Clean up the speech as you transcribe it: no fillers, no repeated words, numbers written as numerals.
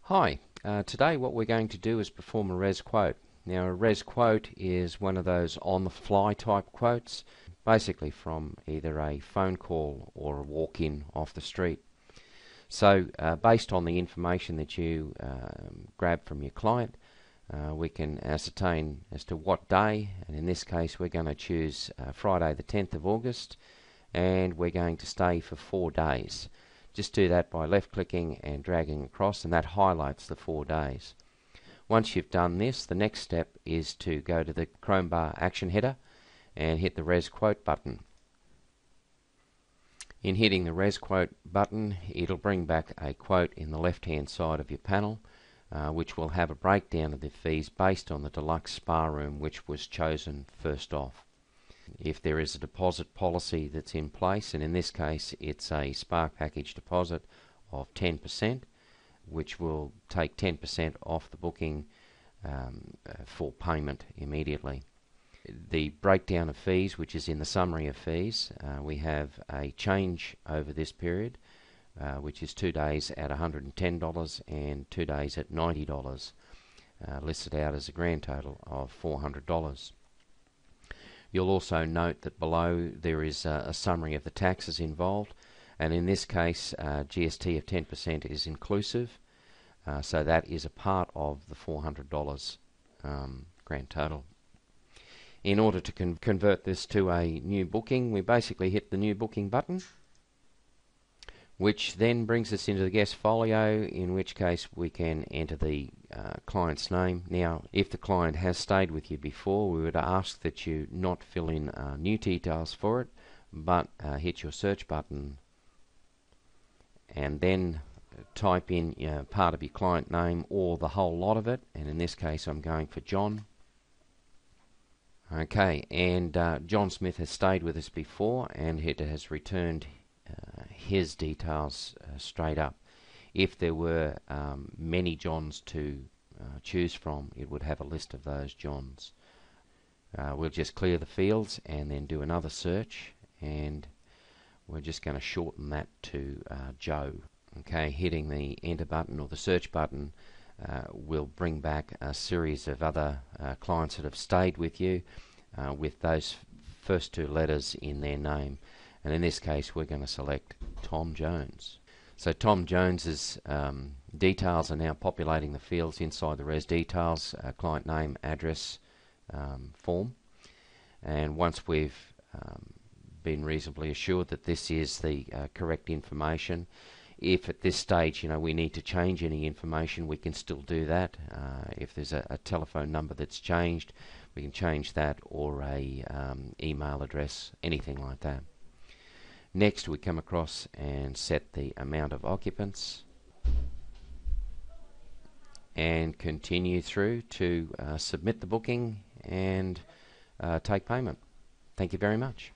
Hi, today what we're going to do is perform a res quote. Now a res quote is one of those on-the-fly type quotes, basically from either a phone call or a walk-in off the street. So based on the information that you grab from your client, we can ascertain as to what day, and in this case we're going to choose Friday the 10th of August, and we're going to stay for 4 days. Just do that by left clicking and dragging across, and that highlights the 4 days. Once you've done this, the next step is to go to the Chrome bar action header and hit the res quote button. In hitting the res quote button, it'll bring back a quote in the left hand side of your panel, which will have a breakdown of the fees based on the deluxe spa room which was chosen first off. If there is a deposit policy that's in place, and in this case it's a Spark package deposit of 10%, which will take 10% off the booking for payment immediately. The breakdown of fees, which is in the summary of fees, we have a change over this period, which is 2 days at $110 and 2 days at $90, listed out as a grand total of $400. You'll also note that below there is a summary of the taxes involved, and in this case GST of 10% is inclusive, so that is a part of the $400 grand total. In order to convert this to a new booking, we basically hit the new booking button, which then brings us into the guest folio, in which case we can enter the client's name. Now, if the client has stayed with you before, we would ask that you not fill in new details for it, but hit your search button and then type in part of your client name or the whole lot of it, and in this case I'm going for John. Okay, and John Smith has stayed with us before, and it has returned his details straight up. If there were many Johns to choose from, it would have a list of those Johns. We'll just clear the fields and then do another search, and we're just going to shorten that to Joe. Okay, hitting the enter button or the search button will bring back a series of other clients that have stayed with you with those first 2 letters in their name. And in this case we're going to select Tom Jones. So Tom Jones's details are now populating the fields inside the res details, client name, address form. And once we've been reasonably assured that this is the correct information, if at this stage we need to change any information, we can still do that. If there's a telephone number that's changed, we can change that, or a email address, anything like that. Next we come across and set the amount of occupants and continue through to submit the booking and take payment. Thank you very much.